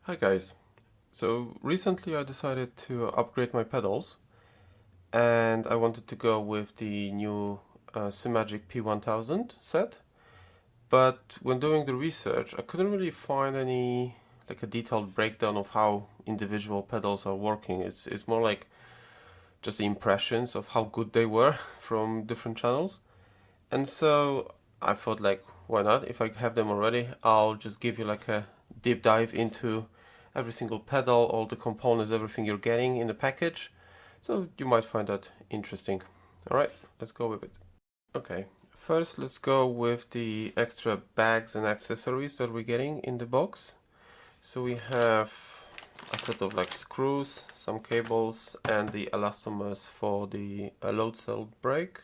Hi guys. So recently I decided to upgrade my pedals and I wanted to go with the new Simagic P1000 set, but when doing the research I couldn't really find any like a detailed breakdown of how individual pedals are working. It's more like just the impressions of how good they were from different channels. And so I thought, like, why not? If I have them already, I'll just give you like a deep dive into every single pedal, all the components, everything you're getting in the package. So you might find that interesting. All right, let's go with it. Okay, first let's go with the extra bags and accessories that we're getting in the box. So we have a set of like screws, some cables, and the elastomers for the load cell brake.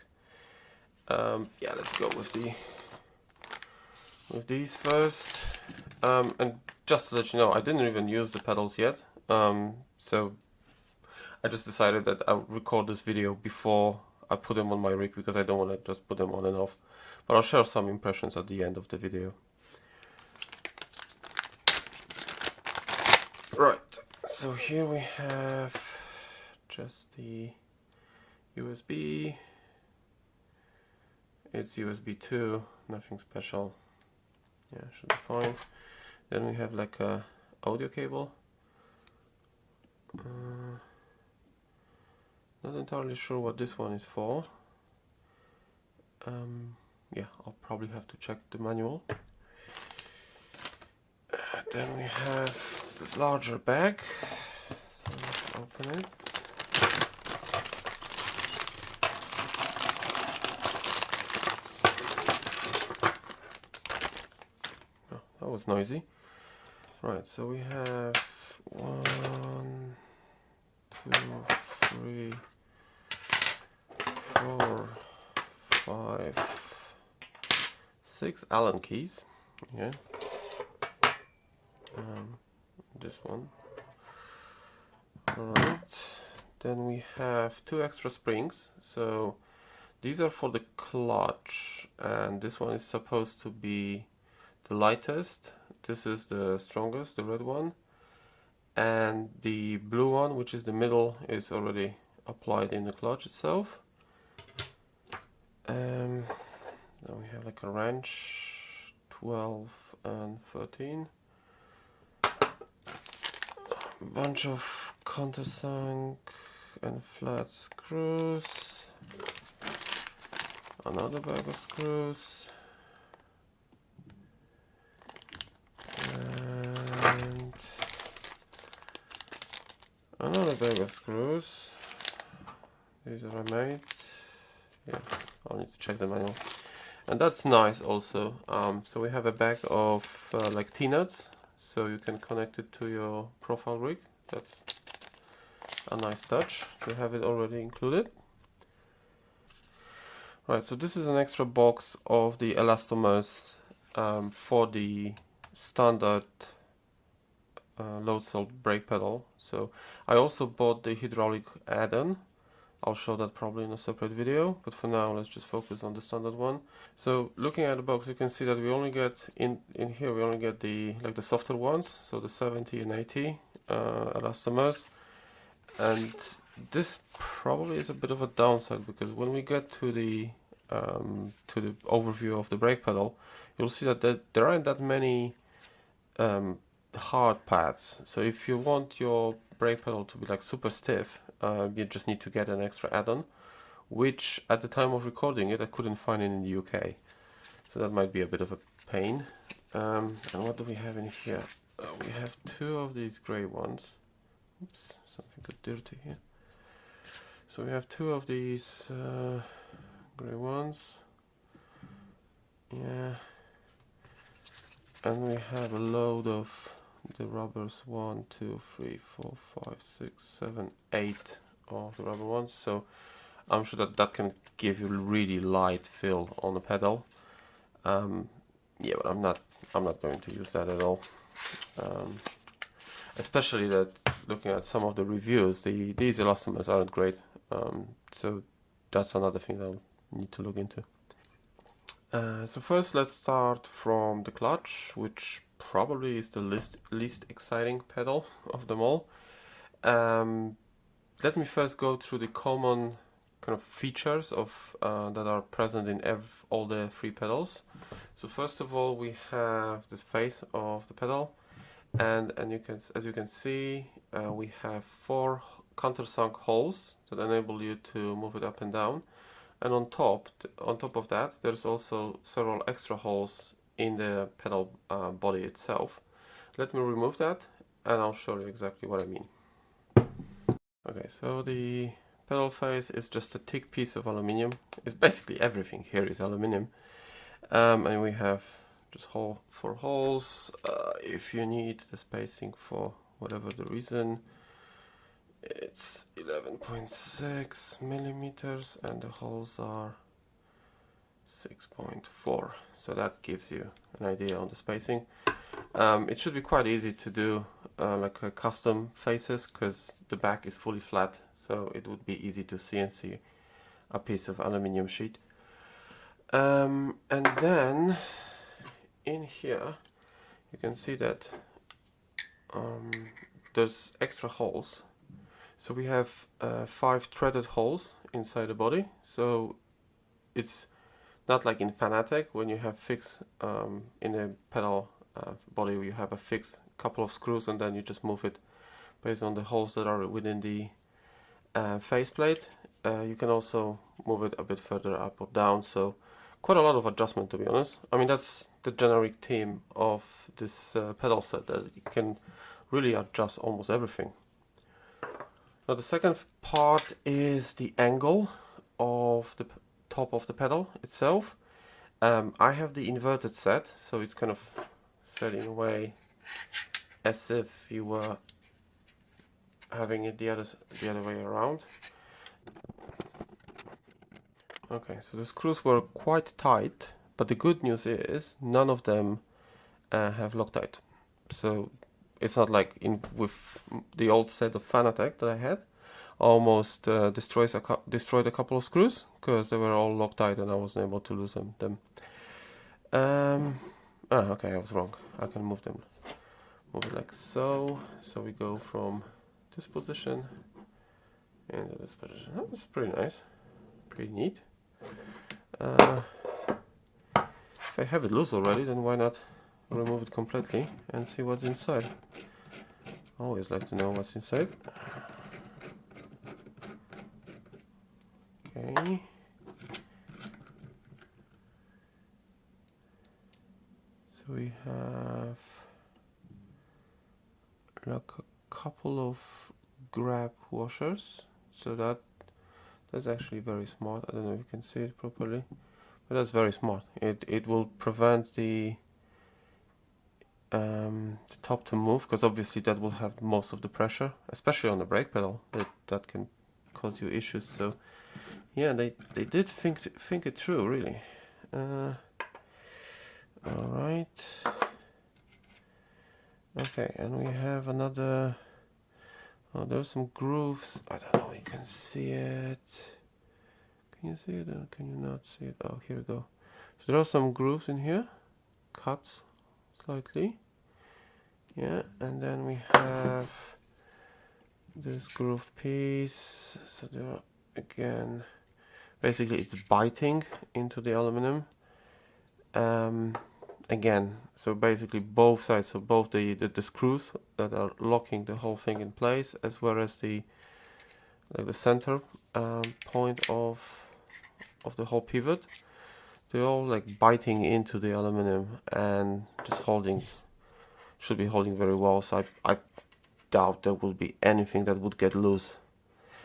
Yeah, let's go with these first. And just to let you know, I didn't even use the pedals yet. So I just decided that I'll record this video before I put them on my rig because I don't want to just put them on and off. But I'll share some impressions at the end of the video. Right, so here we have just the USB. It's USB 2, nothing special. Yeah, should be fine. Then we have like a audio cable. Not entirely sure what this one is for. Yeah, I'll probably have to check the manual. Then we have this larger bag. So let's open it. Oh, that was noisy. Right, so we have 1, 2, 3, 4, 5, 6 Allen keys. Yeah. This one. Alright. Then we have 2 extra springs. So these are for the clutch, and this one is supposed to be the lightest. This is the strongest, the red one. And the blue one, which is the middle, is already applied in the clutch itself. Then we have like a wrench, 12 and 13. A bunch of countersunk and flat screws. Another bag of screws. And another bag of screws. These are made. Yeah, I'll need to check the manual. And that's nice also. So we have a bag of like T-nuts, so you can connect it to your profile rig. That's a nice touch to have it already included. Right, so this is an extra box of the elastomers for the standard load cell brake pedal. So I also bought the hydraulic add-on. I'll show that probably in a separate video, but for now let's just focus on the standard one. So looking at the box, you can see that we only get in here we only get the the softer ones, so the 70 and 80 elastomers. And this probably is a bit of a downside, because when we get to the overview of the brake pedal, you'll see that there aren't that many hard pads. So if you want your brake pedal to be like super stiff, you just need to get an extra add-on, which at the time of recording it I couldn't find it in the UK, so that might be a bit of a pain. And what do we have in here? We have 2 of these grey ones. Oops, something got dirty here. So we have 2 of these grey ones. Yeah. And we have a load of the rubbers, 1, 2, 3, 4, 5, 6, 7, 8 of the rubber ones. So I'm sure that can give you really light feel on the pedal. Yeah, but I'm not going to use that at all. Especially that looking at some of the reviews, these elastomers aren't great. So that's another thing that I'll need to look into. So first let's start from the clutch, which probably is the least exciting pedal of them all. Let me first go through the common kind of features of that are present in all the three pedals. So first of all, we have this face of the pedal, and as you can see, we have 4 countersunk holes that enable you to move it up and down, and on top of that, there's also several extra holes in the pedal body itself. Let me remove that, and I'll show you exactly what I mean. Okay, so the pedal face is just a thick piece of aluminium. It's basically everything here is aluminium, and we have just 4 holes. If you need the spacing for whatever the reason, it's 11.6 millimeters, and the holes are 6.4. So that gives you an idea on the spacing. It should be quite easy to do like a custom faces, because the back is fully flat, so it would be easy to CNC a piece of aluminium sheet. And then in here you can see that there's extra holes. So we have 5 threaded holes inside the body, so it's not like in Fanatec when you have fixed in a pedal body, you have a fixed couple of screws and then you just move it based on the holes that are within the faceplate. You can also move it a bit further up or down, so quite a lot of adjustment, to be honest. I mean, that's the generic theme of this pedal set, that you can really adjust almost everything. Now the second part is the angle of the top of the pedal itself. I have the inverted set, so it's kind of set in a way as if you were having it the other way around. Okay, so the screws were quite tight, but the good news is none of them have Loctite. So it's not like with the old set of Fanatec that I had. Almost destroyed a couple of screws because they were all Loctite and I wasn't able to loosen them. Okay, I was wrong. I can move it like so. So we go from this position into this position. Oh, that's pretty nice, pretty neat. If I have it loose already, then why not remove it completely and see what's inside? I always like to know what's inside. Okay. So we have like a couple of grab washers. So that's actually very smart. I don't know if you can see it properly, but that's very smart. It will prevent the top to move, because obviously that will have most of the pressure, especially on the brake pedal. That can cause you issues. So yeah, they did think it through, really. All right. Okay, and we have another. Oh, there's some grooves. I don't know. You can see it. Can you see it? Or can you not see it? Oh, here we go. So there are some grooves in here, cuts slightly. Yeah, and then we have this grooved piece. So there are, again, basically it's biting into the aluminum. Again, so basically both sides, so both the screws that are locking the whole thing in place, as well as the center point of the whole pivot, they're all like biting into the aluminum and just should be holding very well. So I doubt there will be anything that would get loose,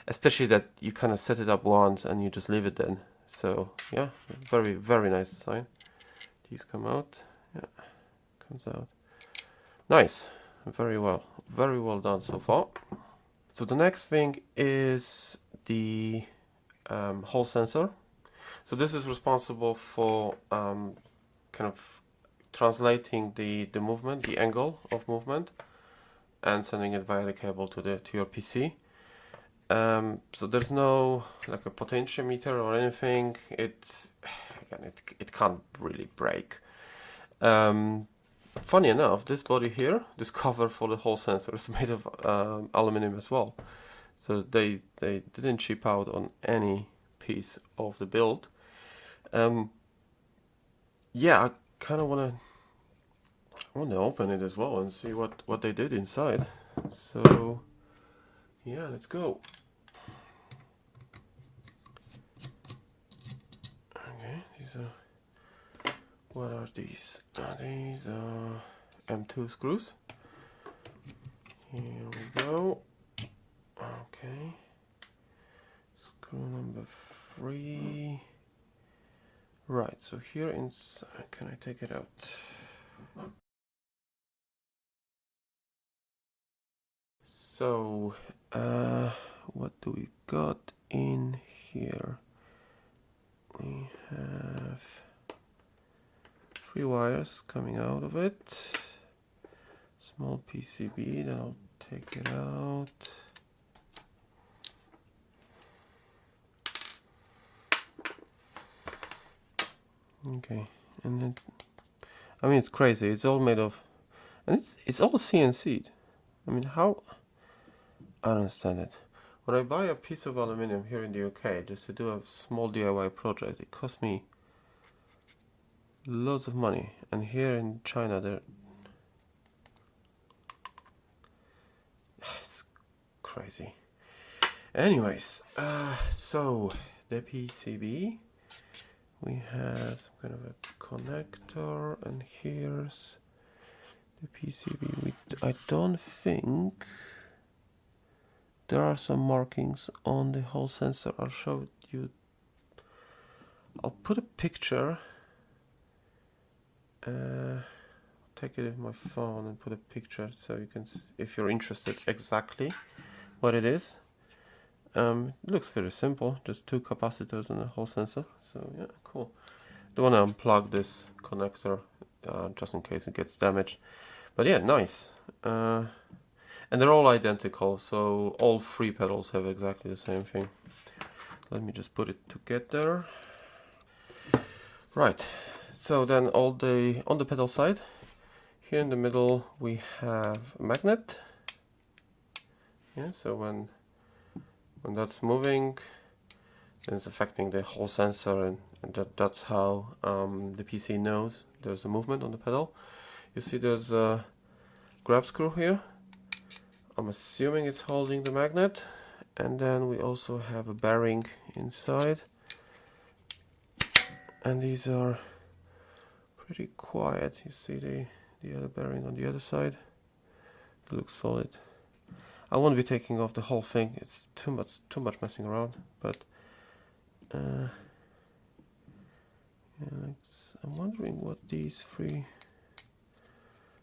especially that you kind of set it up once and you just leave it then. So yeah, very, very nice design. These come out. Yeah, comes out. Nice. Very well done so far. So the next thing is the hole sensor. So this is responsible for kind of translating the movement, the angle of movement, and sending it via the cable to your PC. So there's no like a potentiometer or anything. It can't really break. funny enough, this body here, this cover for the whole sensor is made of aluminum as well. So they didn't cheap out on any piece of the build. Yeah, I kind of want to open it as well and see what they did inside. So yeah, let's go. Okay, these are, what are these? These are M2 screws. Here we go. Okay, screw number 3. Right, so here inside, can I take it out? So, what do we got in here? We have 3 wires coming out of it. Small PCB, then I'll take it out. Okay, and then, I mean, it's crazy. It's all made of, and it's all CNC'd. I mean, how? I don't understand it. When I buy a piece of aluminium here in the UK just to do a small DIY project, it costs me loads of money. And here in China, it's crazy. Anyways, so the PCB. We have some kind of a connector, and here's the PCB. I don't think there are some markings on the whole sensor. I'll show you. I'll put a picture. Take it in my phone and put a picture so you can see, if you're interested, exactly what it is. It looks very simple, just 2 capacitors and a whole sensor. So yeah, cool. Don't want to unplug this connector just in case it gets damaged. But yeah, nice. And they're all identical, so all 3 pedals have exactly the same thing. Let me just put it together. Right. So then on the pedal side, here in the middle we have a magnet. Yeah. So when that's moving, then it's affecting the whole sensor, and that's how the PC knows there's a movement on the pedal. You see there's a grab screw here. I'm assuming it's holding the magnet, and then we also have a bearing inside, and these are pretty quiet. You see the other bearing on the other side. It looks solid. I won't be taking off the whole thing. It's too much messing around. But yeah, I'm wondering what these 3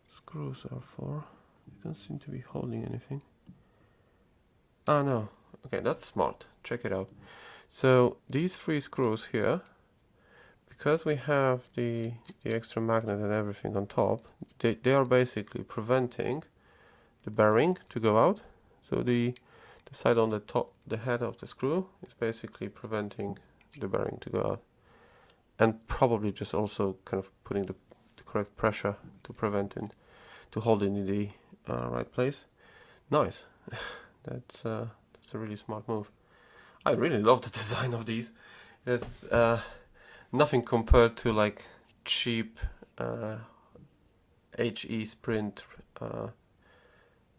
screws are for. They don't seem to be holding anything. Ah, no. Okay, that's smart. Check it out. So these 3 screws here, because we have the extra magnet and everything on top, they are basically preventing the bearing to go out. So the side on the top, the head of the screw, is basically preventing the bearing to go out, and probably just also kind of putting the correct pressure to prevent it, to hold it in the right place. Nice. That's a really smart move. I really love the design of these. It's nothing compared to like cheap HE Sprint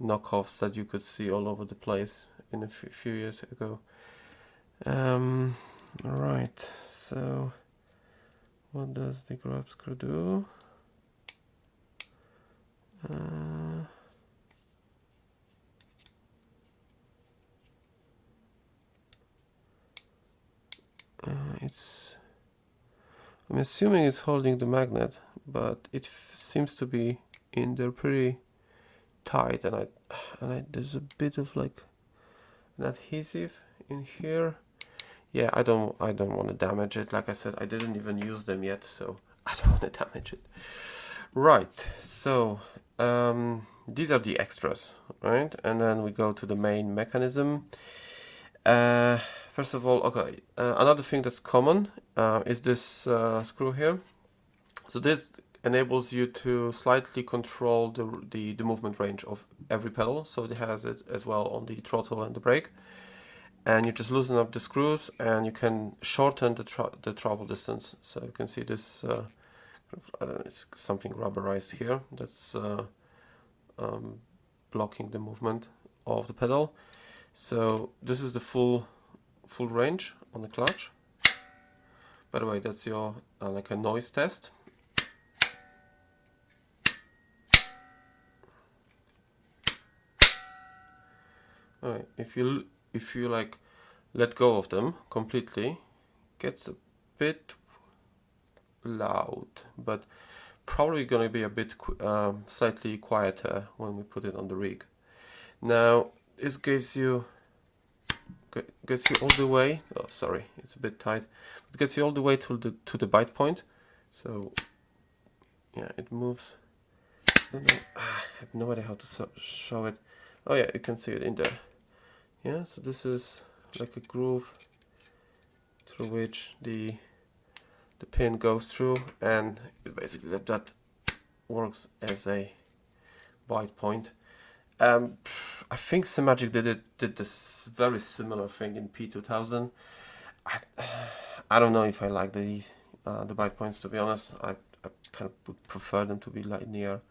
knockoffs that you could see all over the place in a few years ago. Right, so what does the grab screw do? I'm assuming it's holding the magnet, but it seems to be in there pretty tight, and there's a bit of like an adhesive in here. Yeah, I don't want to damage it. Like I said, I didn't even use them yet, so I don't want to damage it. Right, so these are the extras, right? And then we go to the main mechanism. First of all, okay, another thing that's common is this screw here. So this enables you to slightly control the movement range of every pedal. So it has it as well on the throttle and the brake. And you just loosen up the screws and you can shorten the travel distance. So you can see this, I don't know, it's something rubberized here that's blocking the movement of the pedal. So this is the full range on the clutch. By the way, that's your like a noise test. Alright, if you like let go of them completely, it gets a bit loud, but probably going to be a bit slightly quieter when we put it on the rig. Now this gets you all the way. Oh, sorry, it's a bit tight. It gets you all the way to the bite point. So yeah, it moves. I don't know. I have no idea how to show it. Oh yeah, you can see it in there. Yeah, so this is like a groove through which the pin goes through, and basically that works as a bite point. I think Simagic did this very similar thing in P2000. I don't know if I like the bite points, to be honest. I kind of would prefer them to be linear.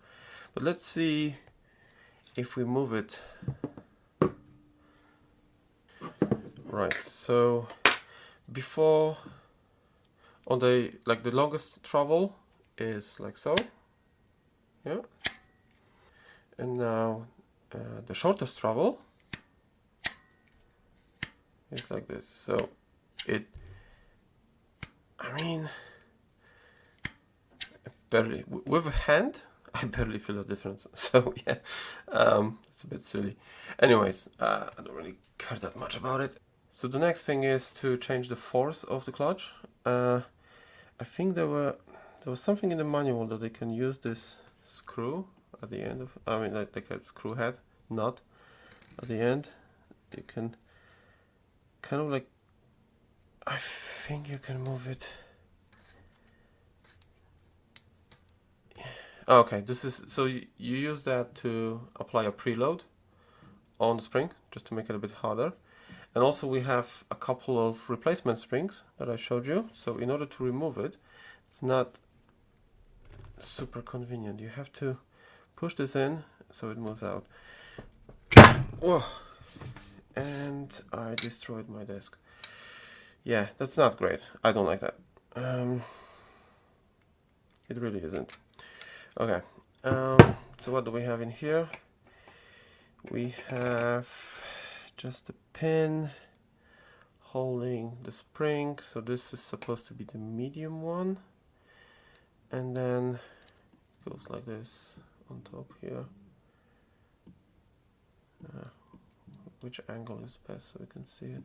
But let's see if we move it. Right, so before on the longest travel is like so, yeah, and now the shortest travel is like this. So I mean, barely with a hand I barely feel a difference. So yeah, it's a bit silly. Anyways, I don't really care that much about it. So the next thing is to change the force of the clutch. I think there was something in the manual that they can use this screw at the end of, I mean like a screw head nut at the end. You can kind of like, I think you can move it. Okay, this is, so you use that to apply a preload on the spring just to make it a bit harder. And also we have a couple of replacement springs that I showed you. So in order to remove it, it's not super convenient. You have to push this in so it moves out. Whoa! And I destroyed my desk. Yeah, that's not great. I don't like that. It really isn't. Okay, so what do we have in here? We have just a pin holding the spring, so this is supposed to be the medium one, and then it goes like this on top here. Which angle is best so we can see it?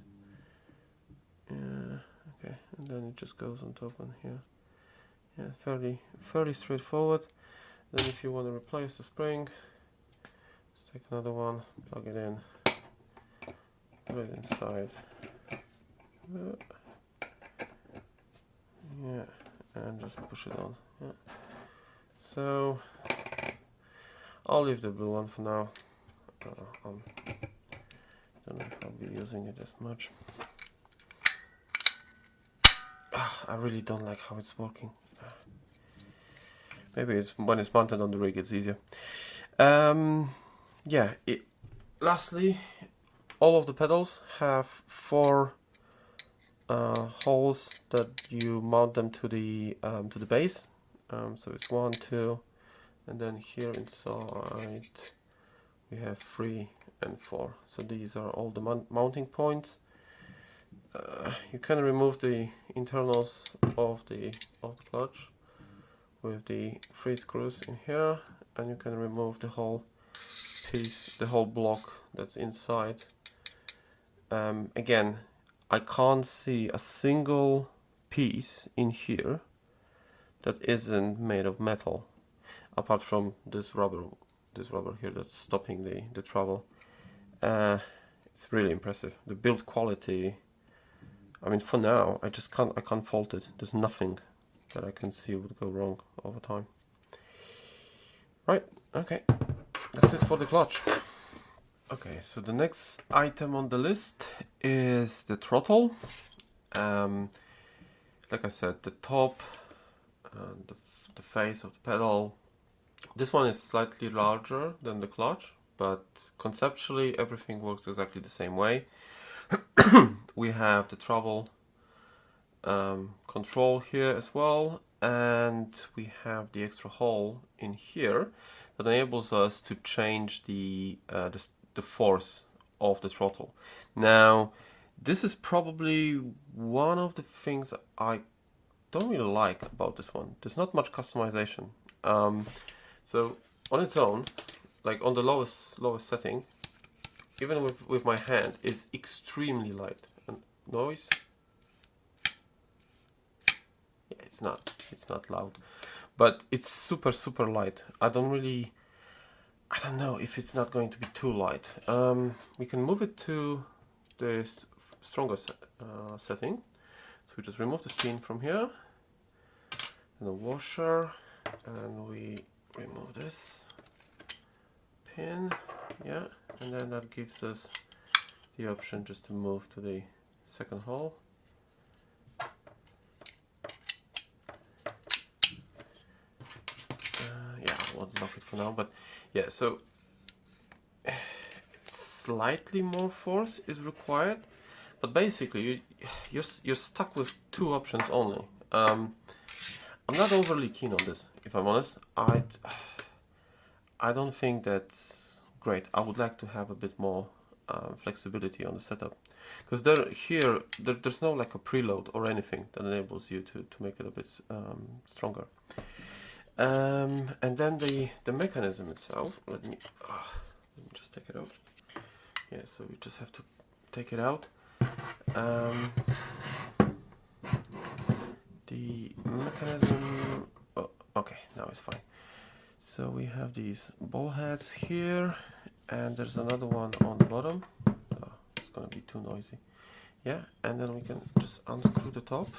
Yeah, okay, and then it just goes on top on here. Yeah, fairly straightforward. Then if you want to replace the spring, just take another one, plug it in, put it inside. Yeah, and just push it on. Yeah. So I'll leave the blue one for now. Don't know if I'll be using it as much. I really don't like how it's working. Maybe it's when it's mounted on the rig, it's easier. Yeah. Lastly, all of the pedals have 4 holes that you mount them to the base. So it's 1, 2, and then here inside we have 3 and 4. So these are all the mounting points. You can remove the internals of the clutch with the 3 screws in here, and you can remove the whole piece, the whole block that's inside. Again, I can't see a single piece in here that isn't made of metal, apart from this rubber here that's stopping the travel. It's really impressive. The build quality, I mean, for now, I can't fault it. There's nothing that I can see would go wrong over time. Right, okay, that's it for the clutch. Okay, so the next item on the list is the throttle. Like I said, the top, the face of the pedal. This one is slightly larger than the clutch, but conceptually everything works exactly the same way. We have the travel control here as well, and we have the extra hole in here that enables us to change the force of the throttle. Now, this is probably one of the things I don't really like about this one. There's not much customization. So on its own, like on the lowest setting, even with my hand, is extremely light. And noise, yeah, it's not loud, but it's super light. I don't know if it's not going to be too light. We can move it to the stronger setting. So we just remove the spin from here, and the washer, and we remove this pin, yeah, and then that gives us the option just to move to the second hole. Yeah, I won't lock it for now, but yeah, so slightly more force is required, but basically you're stuck with two options only. I'm not overly keen on this, if I'm honest. I don't think that's great. I would like to have a bit more flexibility on the setup, because there's no like a preload or anything that enables you to make it a bit stronger. And then the mechanism itself. Let me just take it out. Yeah, so we just have to take it out. The mechanism. Oh, okay, now it's fine. So we have these ball heads here, and there's another one on the bottom. Oh, it's gonna be too noisy. Yeah, and then we can just unscrew the top.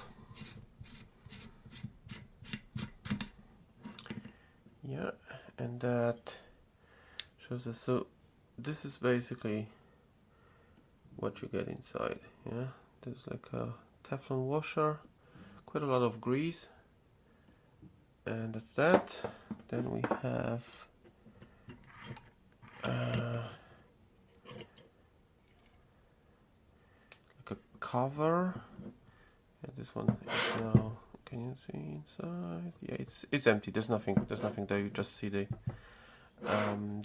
Yeah, and that shows us. So this is basically what you get inside. Yeah, there's like a Teflon washer, quite a lot of grease, and that's that. Then we have like a cover, and this one is now. Can you see inside? Yeah, it's empty. There's nothing there. You just see the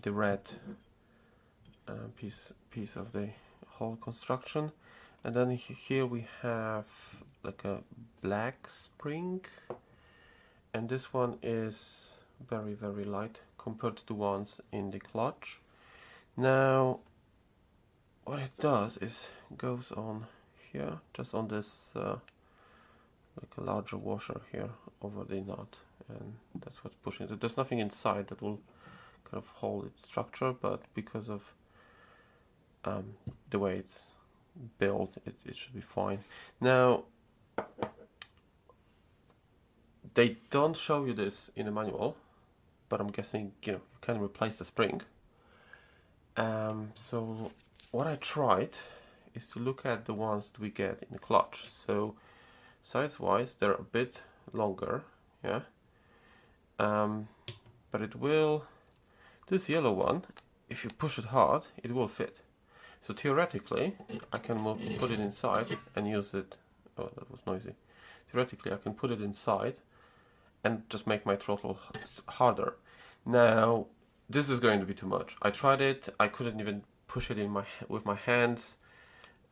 red piece of the whole construction, and then here we have like a black spring, and this one is very light compared to the ones in the clutch. Now, what it does is goes on here, just on this like a larger washer here over the nut, and that's what's pushing it. There's nothing inside that will kind of hold its structure, but because of the way it's built, it should be fine. Now, they don't show you this in the manual, but I'm guessing you can replace the spring. So what I tried is to look at the ones that we get in the clutch. So size-wise, they're a bit longer, yeah. But it will. This yellow one, if you push it hard, it will fit. So theoretically, I can put it inside and use it. Oh, that was noisy. Theoretically, I can put it inside and just make my throttle harder. Now, this is going to be too much. I tried it. I couldn't even push it with my hands.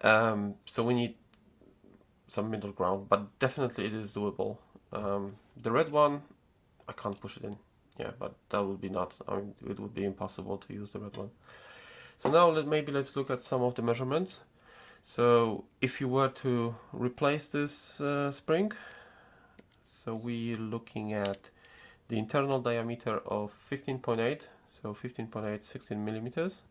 So we need some middle ground, but definitely it is doable. The red one, I can't push it in. Yeah, but that would be nuts. I mean, it would be impossible to use the red one. So now let's look at some of the measurements. So if you were to replace this spring, so we're looking at the internal diameter of 15.8, so 15.8, 16 millimeters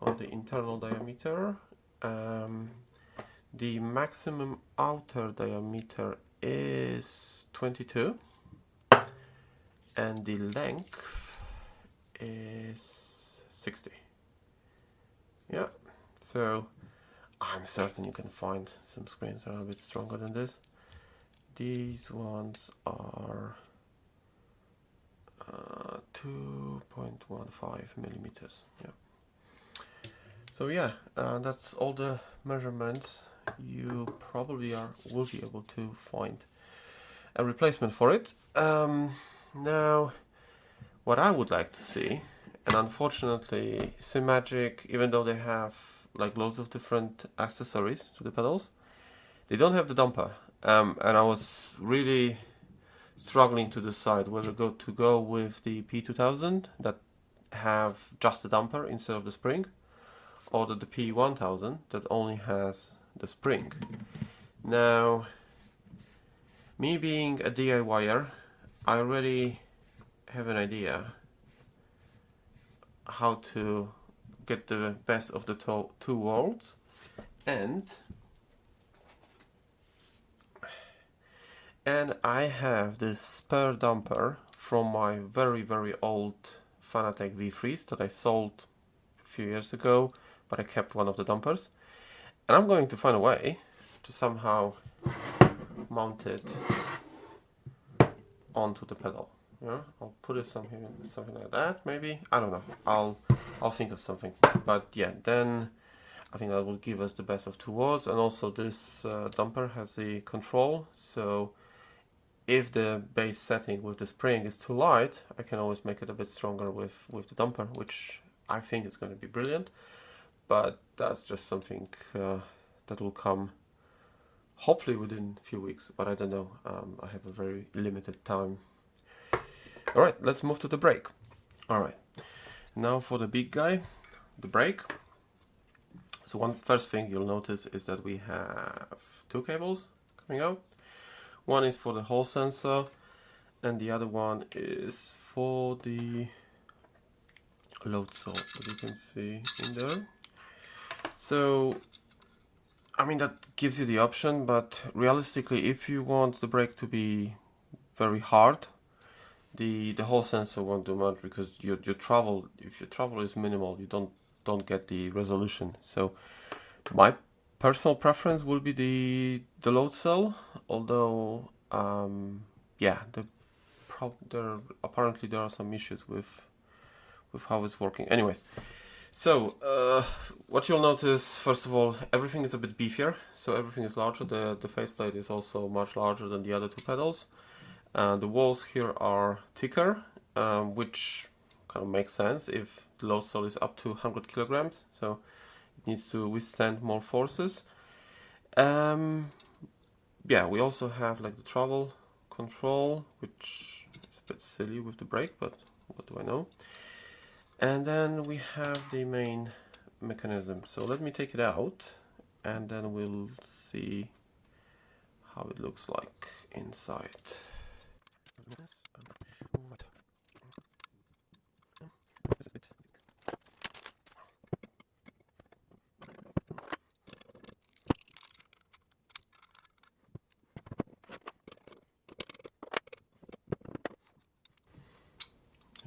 on the internal diameter. The maximum outer diameter is 22, and the length 60. Yeah, so I'm certain you can find some screens that are a bit stronger than this. These ones are 2.15 millimeters. Yeah. So yeah, that's all the measurements. You probably will be able to find a replacement for it. Now, what I would like to see, and unfortunately, Simagic, even though they have like loads of different accessories to the pedals, they don't have the damper. And I was really struggling to decide whether to go with the P2000 that have just the damper instead of the spring, or the P1000 that only has the spring. Now, me being a DIYer, I already have an idea how to get the best of the two worlds, and I have this spare damper from my very old Fanatec V3s that I sold a few years ago, but I kept one of the dampers, and I'm going to find a way to somehow mount it onto the pedal. Yeah, I'll put it something like that, maybe. I don't know. I'll think of something. But yeah, then I think that will give us the best of two worlds. And also this damper has the control, so if the base setting with the spring is too light, I can always make it a bit stronger with the damper, which I think is going to be brilliant. But that's just something that will come hopefully within a few weeks, but I don't know. I have a very limited time. Alright, let's move to the brake. Alright, now for the big guy, the brake. So first thing you'll notice is that we have two cables coming out. One is for the Hall sensor, and the other one is for the load cell that you can see in there. So I mean, that gives you the option, but realistically, if you want the brake to be very hard, the Hall sensor won't do much, because if your travel is minimal, you don't get the resolution. So my personal preference will be the load cell, although yeah, apparently there are some issues with how it's working. Anyways, so what you'll notice, first of all, everything is a bit beefier, so everything is larger. The faceplate is also much larger than the other two pedals. The walls here are thicker, which kind of makes sense if the load cell is up to 100 kilograms, so it needs to withstand more forces. Yeah, we also have like the travel control, which is a bit silly with the brake, but what do I know. And then we have the main mechanism. So let me take it out, and then we'll see how it looks like inside.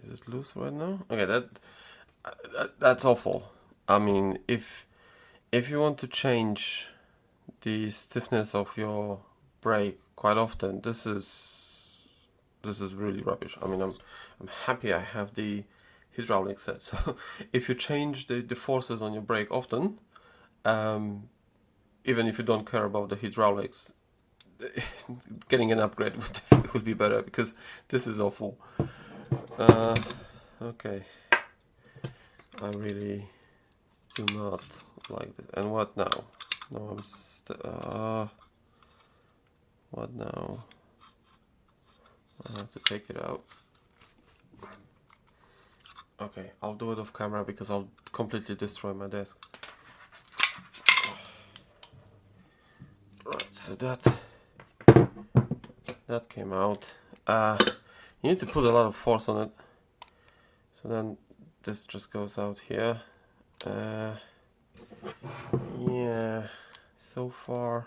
Is it loose right now? Okay, that's awful. I mean, if you want to change the stiffness of your brake quite often, this is really rubbish. I mean, I'm happy I have the hydraulic set. So if you change the forces on your brake often, even if you don't care about the hydraulics, getting an upgrade would be better, because this is awful. Okay, I really do not like this. And what now? No, what now? I have to take it out. Okay, I'll do it off camera, because I'll completely destroy my desk. Right, so that came out. You need to put a lot of force on it. So then this just goes out here. Yeah, so far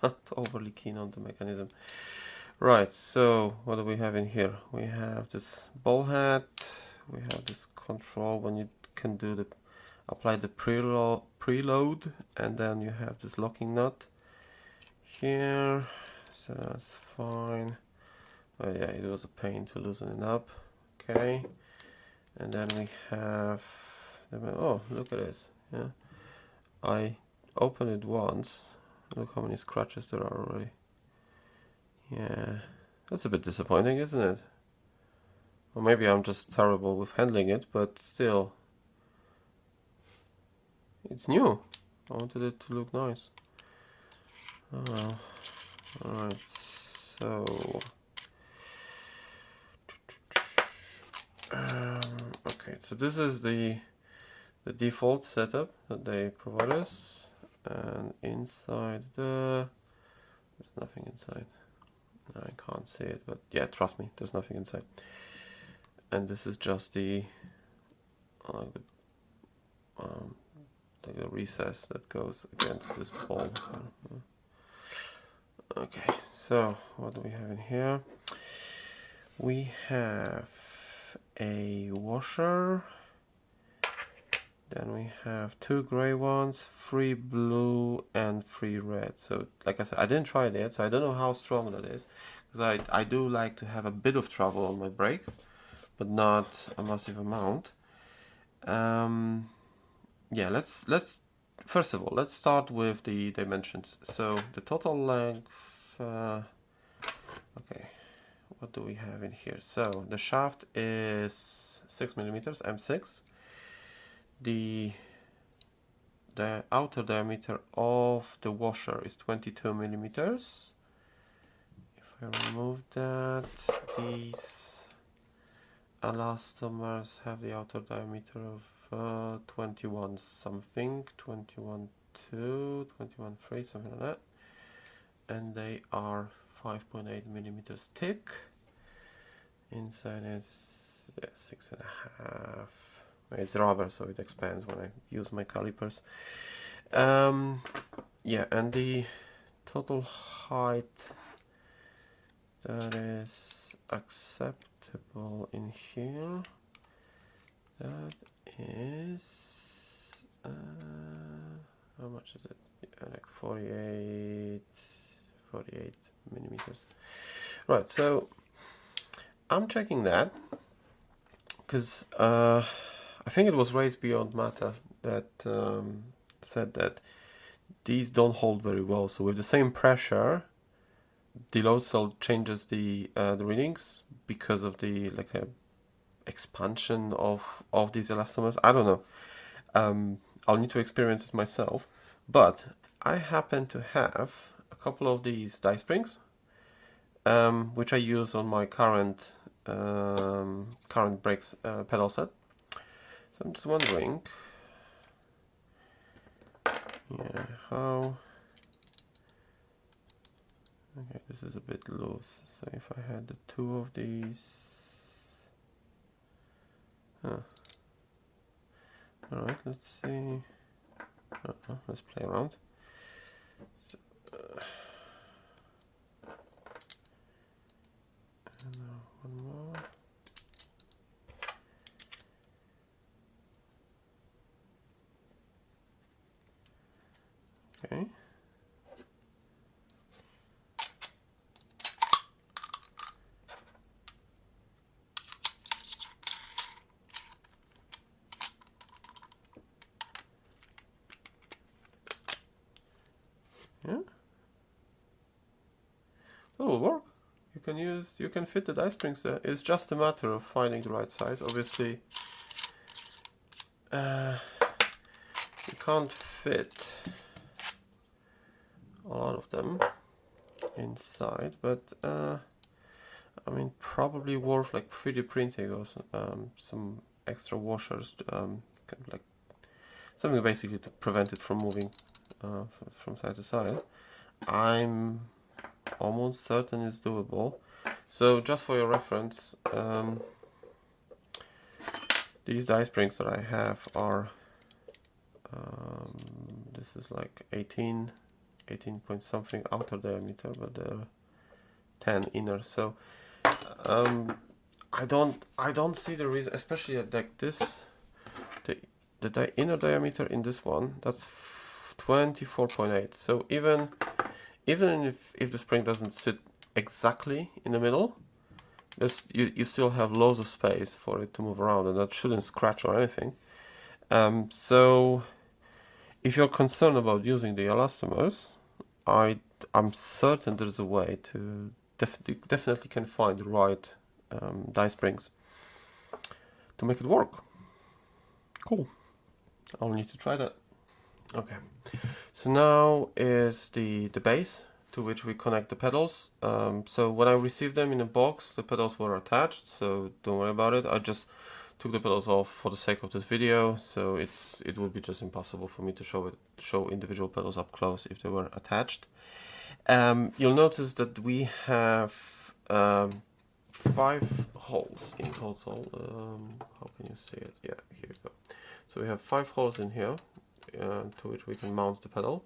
not overly keen on the mechanism. Right, so what do we have in here? We have this ball head, we have this control. When you can do the apply the preload, and then you have this locking nut here, so that's fine. Oh yeah, it was a pain to loosen it up. Okay, and then we have oh, look at this. Yeah, I opened it once. Look how many scratches there are already. Yeah, that's a bit disappointing, isn't it? Or maybe I'm just terrible with handling it, but still, it's new. I wanted it to look nice. Oh well. Alright, so okay, so this is the default setup that they provide us, and inside there's nothing inside. I can't see it, but yeah, trust me, there's nothing inside. And this is just the the recess that goes against this ball. Okay, so what do we have in here? We have a washer, then we have 2 gray ones, 3 blue and 3 red. So like I said, I didn't try it yet, so I don't know how strong that is, because I do like to have a bit of travel on my brake, but not a massive amount. Yeah, let's first of all, let's start with the dimensions. So the total length, okay, what do we have in here? So the shaft is 6 millimeters, M6. The outer diameter of the washer is 22 millimeters. If I remove that, these elastomers have the outer diameter of 21 something, 21.2, 21.3, something like that, and they are 5.8 millimeters thick. Inside is 6.5. It's rubber, so it expands when I use my calipers. Yeah, and the total height that is acceptable in here, that is how much is it? Yeah, like 48 millimeters. Right, so I'm checking that because I think it was Race Beyond Matter that said that these don't hold very well. So with the same pressure, the load cell changes the readings because of the expansion of these elastomers. I don't know. I'll need to experience it myself. But I happen to have a couple of these die springs, which I use on my current brakes pedal set. So I'm just wondering, yeah, how. Okay, this is a bit loose. So if I had the 2 of these. Alright, let's see. Let's play around. So, and one more. Okay. Yeah, that will work. You can fit the die springs there. It's just a matter of finding the right size. Obviously, you can't fit a lot of them inside, but I mean, probably worth like 3D printing or some extra washers, kind of like something basically to prevent it from moving from side to side. I'm almost certain it's doable. So just for your reference, these die springs that I have are this is like 18 point something outer diameter, but they're 10 inner. So I don't see the reason, especially at like this the inner diameter in this one, that's 24.8. So even if the spring doesn't sit exactly in the middle, you still have loads of space for it to move around, and that shouldn't scratch or anything. So if you're concerned about using the elastomers, I'm certain there's a way to definitely can find the right die springs to make it work. Cool. I'll need to try that. Okay. So now is the base to which we connect the pedals. So when I received them in a box, the pedals were attached, so don't worry about it. I just took the pedals off for the sake of this video, so it would be just impossible for me to show individual pedals up close if they were attached. You'll notice that we have 5 holes in total. How can you see it? Yeah, here you go. So we have 5 holes in here to which we can mount the pedal.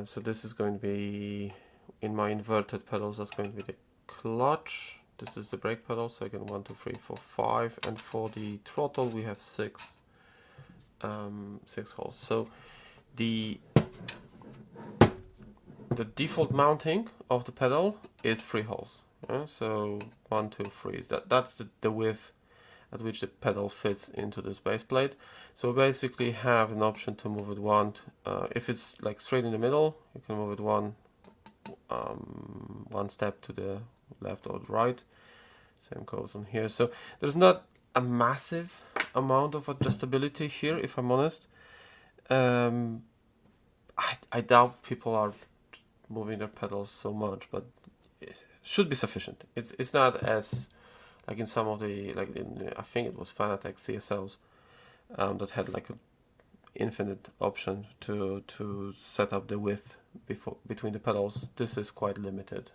So this is going to be, in my inverted pedals, that's going to be the clutch. This is the brake pedal, so again 1, 2, 3, 4, 5, and for the throttle we have 6 holes. So the default mounting of the pedal is 3 holes. So 1, 2, 3. That's the width at which the pedal fits into this base plate. So we basically have an option to move it one. If it's like straight in the middle, you can move it one step to the left or the right. Same goes on here. So there's not a massive amount of adjustability here, if I'm honest. I doubt people are moving their pedals so much, but it should be sufficient. It's not as like in some of the, like in, I think it was Fanatec CSLs that had like an infinite option to set up the width between the pedals. This is quite limited.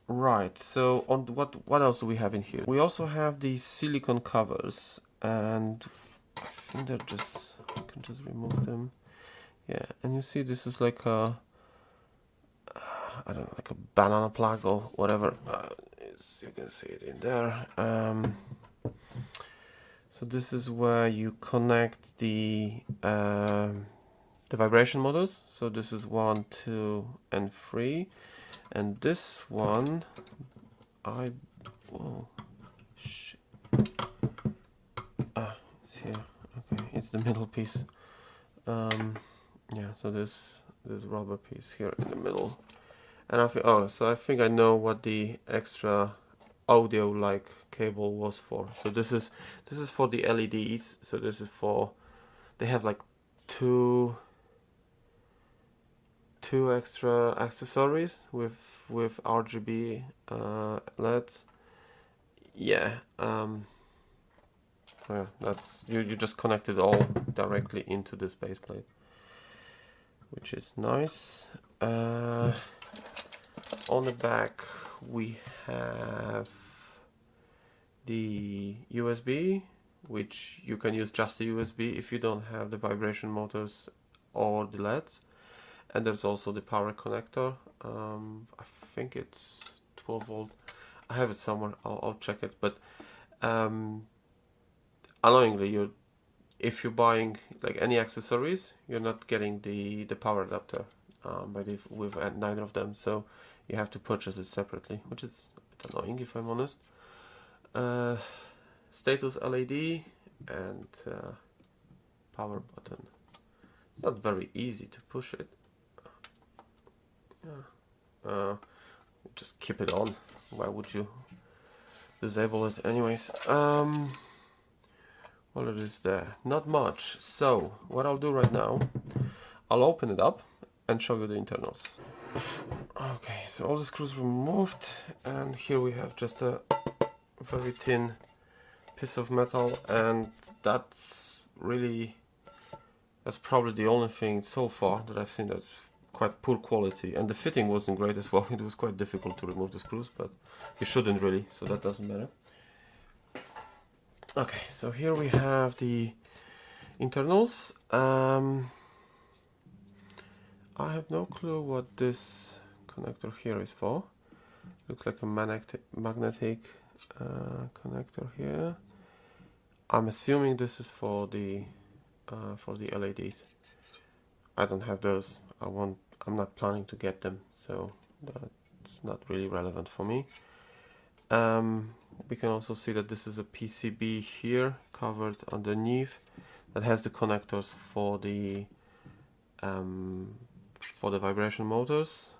Right, so on what else do we have in here? We also have these silicone covers, and I think they're just, I can just remove them. Yeah, and you see this is like a, I don't know, like a banana plug or whatever. You can see it in there. So this is where you connect the vibration motors. So this is 1, 2, and 3, and this one, whoa, shit. It's here. Okay, it's the middle piece. Yeah, so this rubber piece here in the middle. And I think, so I think I know what the extra audio like cable was for. So this is for the LEDs. So this is for, they have like two extra accessories with RGB LEDs. Yeah. So yeah, that's you just connect it all directly into this base plate, which is nice. On the back we have the USB, which you can use just the USB if you don't have the vibration motors or the LEDs. And there's also the power connector. I think it's 12 volt. I have it somewhere. I'll check it. But annoyingly, if you're buying like any accessories, you're not getting the power adapter with neither of them. So you have to purchase it separately, which is a bit annoying if I'm honest. Status LED and power button. It's not very easy to push it. Just keep it on. Why would you disable it anyways? Well, it is there. Not much. So what I'll do right now, I'll open it up and show you the internals. Okay, so all the screws removed, and here we have just a very thin piece of metal, and that's probably the only thing so far that I've seen that's quite poor quality, and the fitting wasn't great as well. It was quite difficult to remove the screws, but you shouldn't really, so that doesn't matter. Okay, so here we have the internals. I have no clue what this connector here is for. Looks like a magnetic connector here. I'm assuming this is for the LEDs. I don't have those. I'm not planning to get them, so that's not really relevant for me. We can also see that this is a PCB here covered underneath that has the connectors for the vibration motors,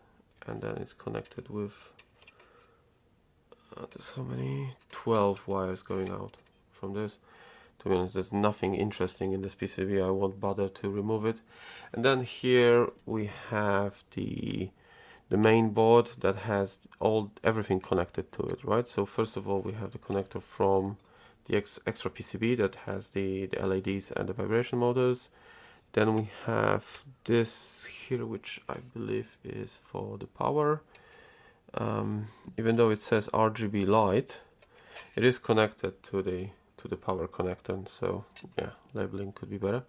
and then it's connected with there's how many? 12 wires going out from this. To be honest, there's nothing interesting in this PCB. I won't bother to remove it. And then here we have the main board that has everything connected to it, right? So first of all, we have the connector from the extra PCB that has the LEDs and the vibration motors. Then we have this here, which I believe is for the power. Even though it says RGB light, it is connected to the power connector. So yeah, labeling could be better,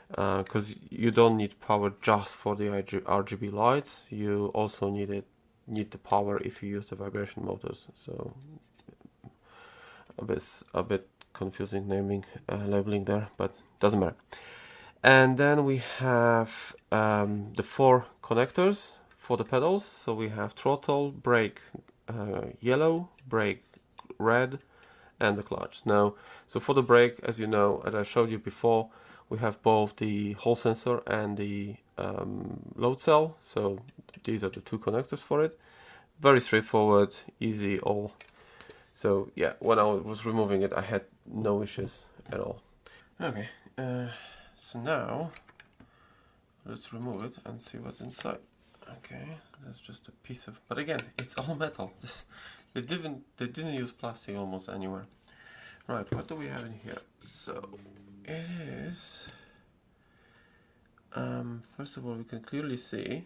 because you don't need power just for the RGB lights. You also need the power if you use the vibration motors. So a bit confusing labeling there, but doesn't matter. And then we have the 4 connectors for the pedals. So we have throttle, brake yellow, brake red, and the clutch. Now, so for the brake, as you know, as I showed you before, we have both the Hall sensor and the load cell. So these are the 2 connectors for it. Very straightforward, easy all. So yeah, when I was removing it, I had no issues at all. Okay, so now let's remove it and see what's inside. Okay, that's just a piece of, but again, it's all metal. They didn't use plastic almost anywhere. Right, what do we have in here? So it is, first of all, we can clearly see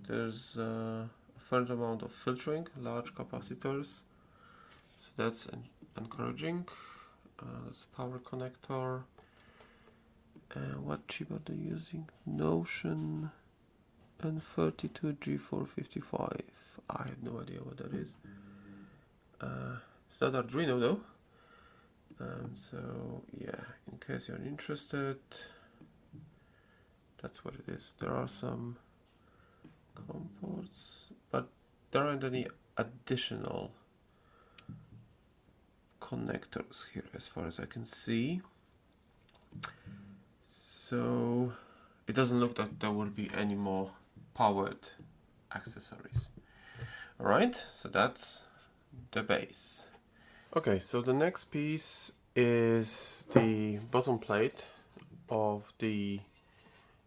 there's a fair amount of filtering, large capacitors, so that's encouraging. That's a power connector. What chip are they using? Notion N32G455. I have no idea what that is. It's not Arduino though. So yeah, in case you're interested, that's what it is. There are some COM ports, but there aren't any additional connectors here as far as I can see. So it doesn't look like there will be any more powered accessories. Alright, so that's the base. Okay, so the next piece is the bottom plate of the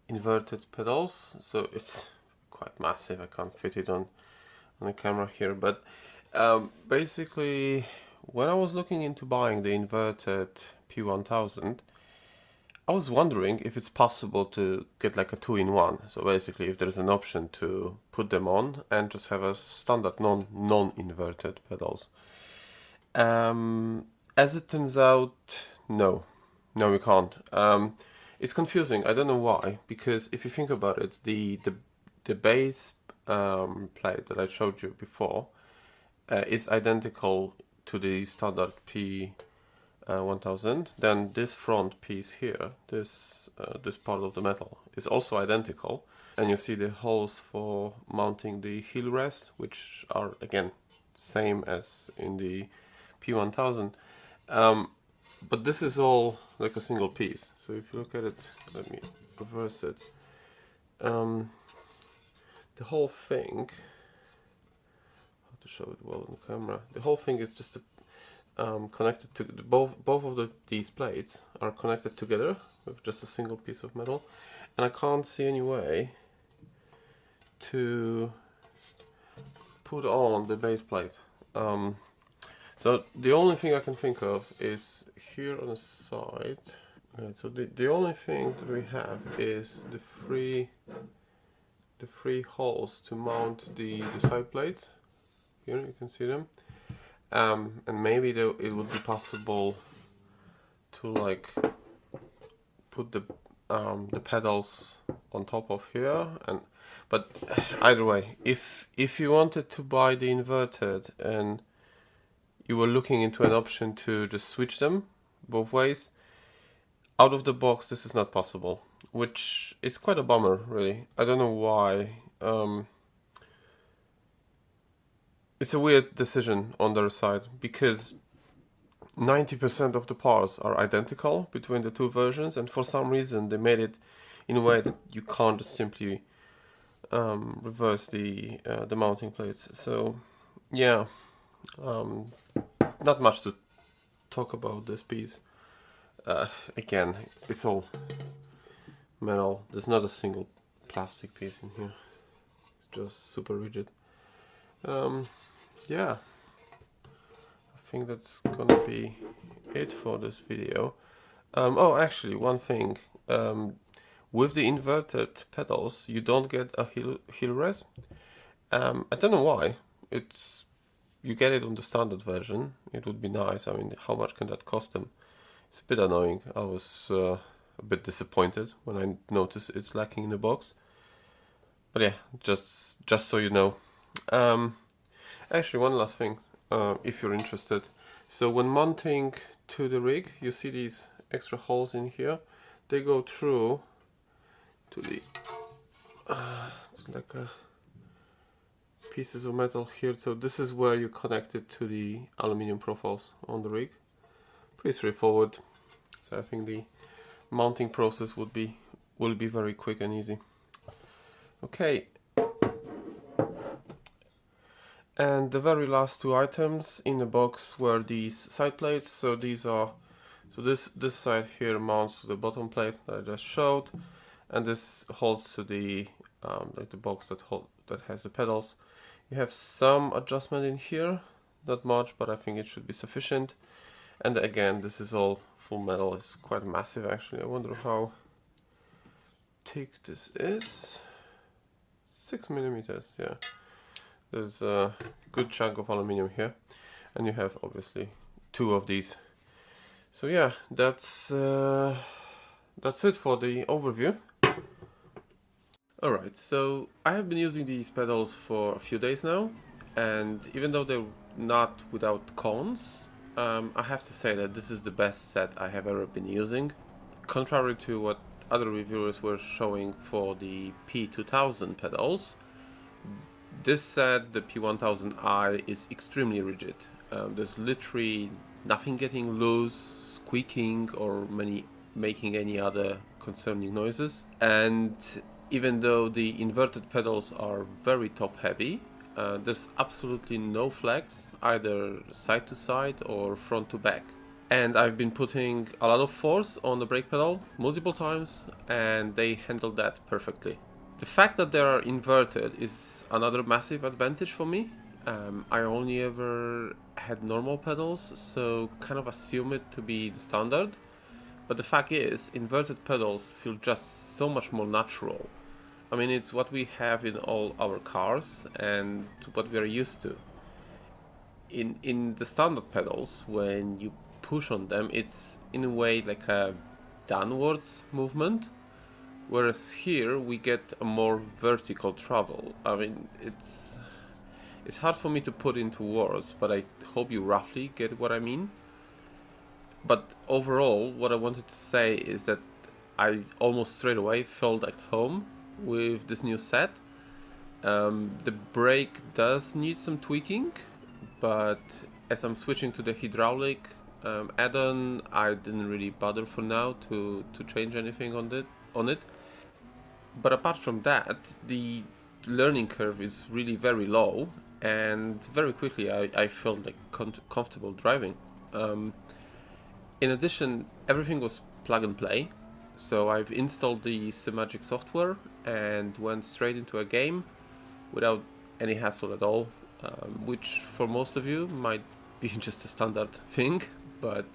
inverted pedals. So it's quite massive. I can't fit it on the camera here, but basically when I was looking into buying the inverted P1000, I was wondering if it's possible to get like a 2-in-1. So basically, if there's an option to put them on and just have a standard non-inverted pedals. As it turns out, no, we can't. It's confusing. I don't know why. Because if you think about it, the base plate that I showed you before is identical to the standard P1000. Then this front piece here, this part of the metal, is also identical, and you see the holes for mounting the heel rest, which are again same as in the P1000. But this is all like a single piece. So if you look at it, let me reverse it. The whole thing, how to show it well on the camera, the whole thing is just connected to both of these plates are connected together with just a single piece of metal, and I can't see any way to put on the base plate. So the only thing I can think of is here on the side. Right, so the only thing that we have is the three holes to mount the side plates. Here you can see them. And maybe it would be possible to like put the pedals on top of here, but either way, if you wanted to buy the inverted and you were looking into an option to just switch them both ways. Out of the box, this is not possible, which is quite a bummer, really. I don't know why. It's a weird decision on their side, because 90% of the parts are identical between the two versions, and for some reason they made it in a way that you can't just simply reverse the mounting plates. So yeah, not much to talk about this piece. Again, it's all metal. There's not a single plastic piece in here. It's just super rigid. Yeah, I think that's gonna be it for this video. Oh, actually, one thing. With the inverted pedals, you don't get a heel rest. I don't know why. You get it on the standard version. It would be nice. I mean, how much can that cost them? It's a bit annoying. I was a bit disappointed when I noticed it's lacking in the box. But yeah, just so you know. Actually, one last thing, if you're interested. So when mounting to the rig, you see these extra holes in here. They go through to the it's like pieces of metal here. So this is where you connect it to the aluminium profiles on the rig. Pretty straightforward. So I think the mounting process will be very quick and easy. Okay. And the very last two items in the box were these side plates. So these are, this side here mounts to the bottom plate that I just showed, and this holds to the like the box that has the pedals. You have some adjustment in here, not much, but I think it should be sufficient. And again, this is all full metal. It's quite massive actually. I wonder how thick this is. 6 millimeters, yeah. There's a good chunk of aluminium here, and you have obviously two of these. So yeah, that's it for the overview. Alright, so I have been using these pedals for a few days now, and even though they're not without cons, I have to say that this is the best set I have ever been using. Contrary to what other reviewers were showing for the P2000 pedals, this set, the P1000i, is extremely rigid. There's literally nothing getting loose, squeaking, or making any other concerning noises. And even though the inverted pedals are very top heavy, there's absolutely no flex, either side to side or front to back. And I've been putting a lot of force on the brake pedal multiple times, and they handle that perfectly. The fact that they are inverted is another massive advantage for me. I only ever had normal pedals, so kind of assume it to be the standard. But the fact is, inverted pedals feel just so much more natural. I mean, it's what we have in all our cars and what we are used to. In the standard pedals, when you push on them, it's in a way like a downwards movement. Whereas here we get a more vertical travel. I mean, it's hard for me to put into words, but I hope you roughly get what I mean. But overall, what I wanted to say is that I almost straight away felt at home with this new set. The brake does need some tweaking, but as I'm switching to the hydraulic add-on, I didn't really bother for now to change anything on it. But apart from that, the learning curve is really very low, and very quickly I felt like comfortable driving. In addition, everything was plug and play, so I've installed the Simagic software and went straight into a game without any hassle at all, which for most of you might be just a standard thing, but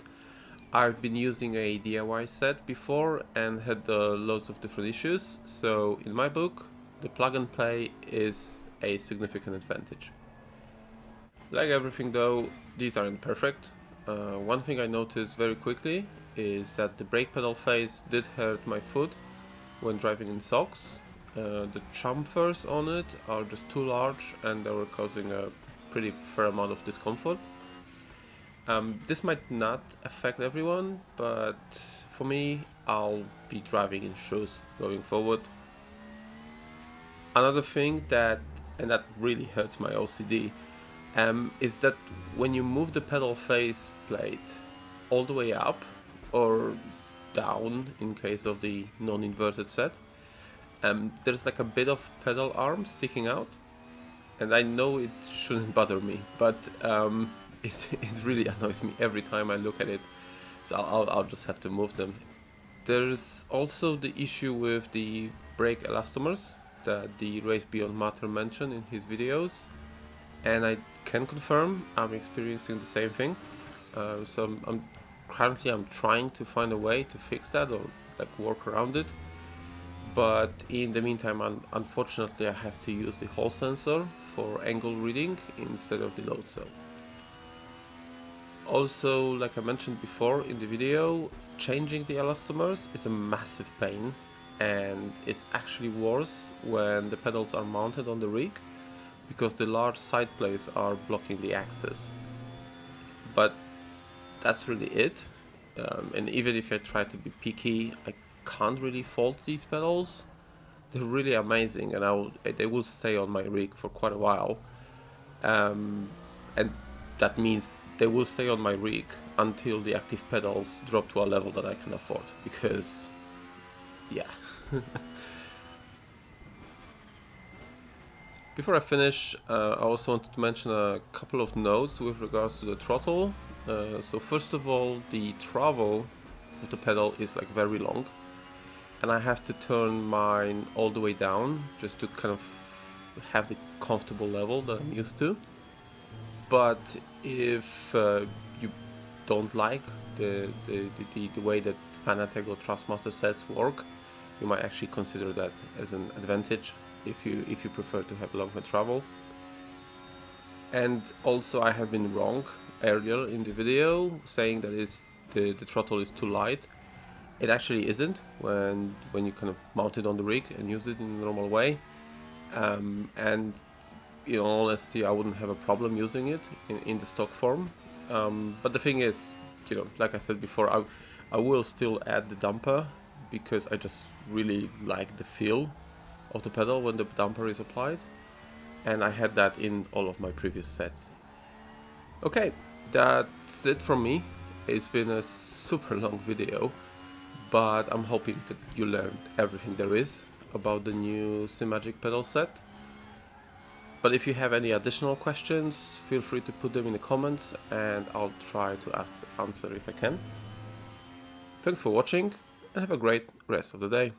I've been using a DIY set before and had loads of different issues, so in my book, the plug and play is a significant advantage. Like everything though, these aren't perfect. One thing I noticed very quickly is that the brake pedal face did hurt my foot when driving in socks. The chamfers on it are just too large and they were causing a pretty fair amount of discomfort. This might not affect everyone, but for me, I'll be driving in shoes going forward. Another thing that really hurts my OCD, is that when you move the pedal face plate all the way up or down in case of the non-inverted set, there's like a bit of pedal arm sticking out, and I know it shouldn't bother me, but it really annoys me every time I look at it, so I'll just have to move them. There's also the issue with the brake elastomers that the Race Beyond Matter mentioned in his videos, and I can confirm I'm experiencing the same thing. So I'm currently trying to find a way to fix that or like work around it. But in the meantime, unfortunately, I have to use the Hall sensor for angle reading instead of the load cell. Also, like I mentioned before in the video, changing the elastomers is a massive pain, and it's actually worse when the pedals are mounted on the rig, because the large side plates are blocking the access. But that's really it. And even if I try to be picky, I can't really fault these pedals. They're really amazing, and they will stay on my rig for quite a while. And that means they will stay on my rig until the active pedals drop to a level that I can afford, because yeah. Before I finish, I also wanted to mention a couple of notes with regards to the throttle. So first of all, the travel of the pedal is like very long, and I have to turn mine all the way down just to kind of have the comfortable level that I'm used to. But if you don't like the way that Fanatec or Thrustmaster sets work, you might actually consider that as an advantage if you prefer to have longer travel. And also, I have been wrong earlier in the video saying that the throttle is too light. It actually isn't when you kind of mount it on the rig and use it in a normal way. And in all honesty, I wouldn't have a problem using it in the stock form. But the thing is, like I said before, I will still add the damper, because I just really like the feel of the pedal when the damper is applied, and I had that in all of my previous sets. Okay, that's it from me. It's been a super long video, but I'm hoping that you learned everything there is about the new Simagic pedal set. But if you have any additional questions, feel free to put them in the comments, and I'll try to answer if I can. Thanks for watching, and have a great rest of the day.